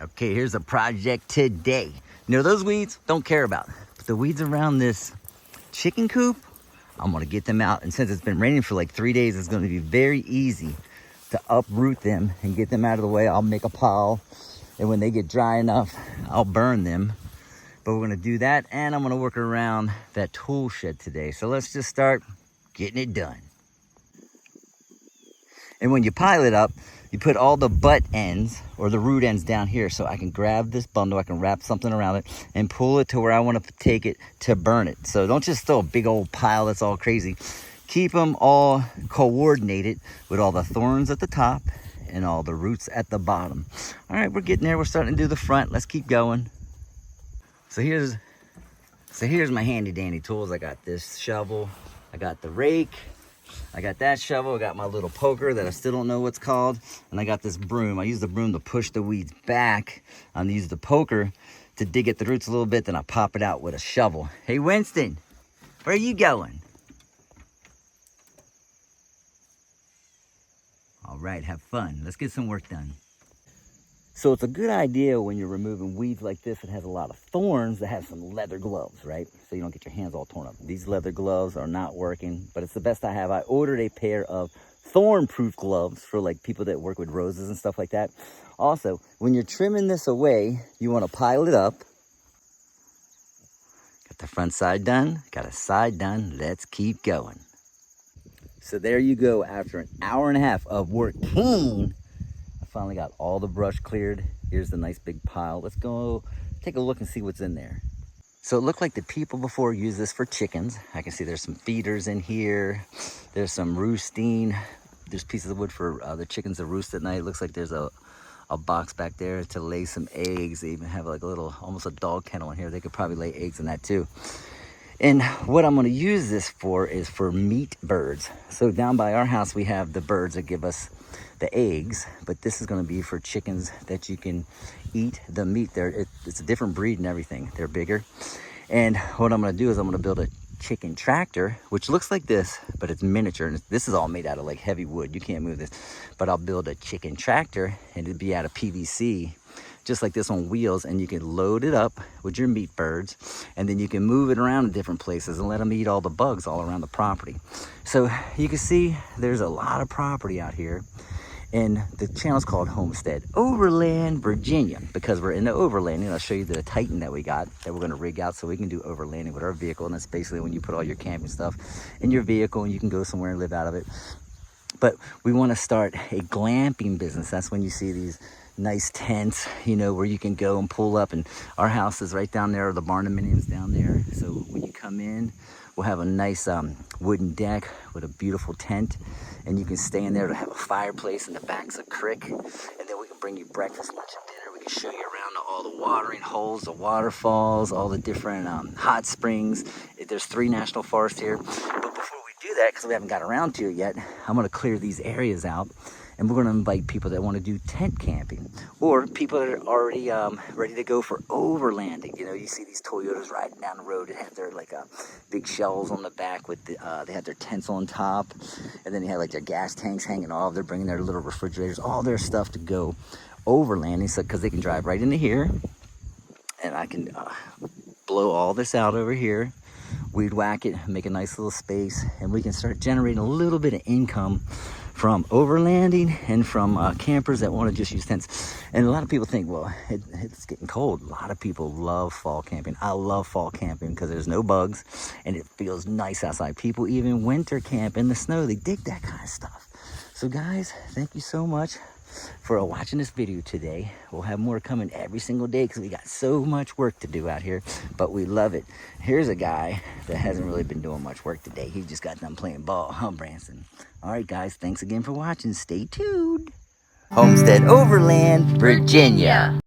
Okay, here's a project today. You know, those weeds, don't care about. But the weeds around this chicken coop, I'm gonna get them out. And since it's been raining for like 3 days, it's gonna be very easy to uproot them and get them out of the way. I'll make a pile, and when they get dry enough, I'll burn them. But we're gonna do that, and I'm gonna work around that tool shed today. So let's just start getting it done. And when you pile it up, you put all the butt ends or the root ends down here, so I can grab this bundle, I can wrap something around it and pull it to where I want to take it to burn it. So don't just throw a big old pile that's all crazy. Keep them all coordinated with all the thorns at the top and all the roots at the bottom. All right, we're getting there. We're starting to do the front. Let's keep going. So here's my handy dandy tools. I got this shovel, I got the rake, I got that shovel, I got my little poker that I still don't know what's called, and I got this broom. I use the broom to push the weeds back. I'm gonna use the poker to dig at the roots a little bit, then I pop it out with a shovel. Hey Winston, where are you going? All right, have fun. Let's get some work done. So it's a good idea when you're removing weeds like this that has a lot of thorns to have some leather gloves, right? So you don't get your hands all torn up. These leather gloves are not working, but it's the best I have. I ordered a pair of thorn-proof gloves for like people that work with roses and stuff like that. Also, when you're trimming this away, you want to pile it up. Got the front side done, got a side done. Let's keep going. So there you go. After an hour and a half of working, finally got all the brush cleared. Here's the nice big pile. Let's go take a look and see what's in there. So it looked like the people before used this for chickens. I can see there's some feeders in here. There's some roosting. There's pieces of wood for the chickens to roost at night. It looks like there's a box back there to lay some eggs. They even have like a little, almost a dog kennel in here. They could probably lay eggs in that too. And what I'm gonna use this for is for meat birds. So down by our house, we have the birds that give us the eggs, but this is going to be for chickens that you can eat the meat there. It's a different breed and everything. They're bigger. And what I'm going to do is I'm going to build a chicken tractor, which looks like this, but it's miniature. And this is all made out of like heavy wood. You can't move this. But I'll build a chicken tractor, and it'd be out of PVC, just like this on wheels, and you can load it up with your meat birds, and then you can move it around to different places and let them eat all the bugs all around the property. So you can see there's a lot of property out here. And the channel's called Homestead Overland, Virginia, because we're in the overlanding. I'll show you the Titan that we got that we're gonna rig out so we can do overlanding with our vehicle. And that's basically when you put all your camping stuff in your vehicle and you can go somewhere and live out of it. But we wanna start a glamping business. That's when you see these nice tents, you know, where you can go and pull up. And our house is right down there, or the barn dominium's down there. So when you come in, we'll have a nice wooden deck with a beautiful tent, and you can stay in there to have a fireplace. In the back's a creek, and then we can bring you breakfast, lunch, and dinner. We can show you around all the watering holes, the waterfalls, all the different hot springs. There's 3 national forests here. But before we do that, because we haven't got around to it yet, I'm going to clear these areas out. And we're going to invite people that want to do tent camping, or people that are already ready to go for overlanding. You know, you see these Toyotas riding down the road and have their like big shells on the back with the, they have their tents on top, and then they have like their gas tanks hanging off. They're bringing their little refrigerators, all their stuff to go overlanding, so because they can drive right into here, and I can blow all this out over here, weed whack it, make a nice little space, and we can start generating a little bit of income from overlanding and from campers that want to just use tents. And a lot of people think, well, it's getting cold. A lot of people love fall camping. I love fall camping because there's no bugs and it feels nice outside. People even winter camp in the snow. They dig that kind of stuff. So guys, thank you so much for watching this video today. We'll have more coming every single day because we got so much work to do out here, but we love it. Here's a guy that hasn't really been doing much work today. He just got done playing ball, huh, Branson? All right, guys, thanks again for watching. Stay tuned. Homestead Overland, Virginia.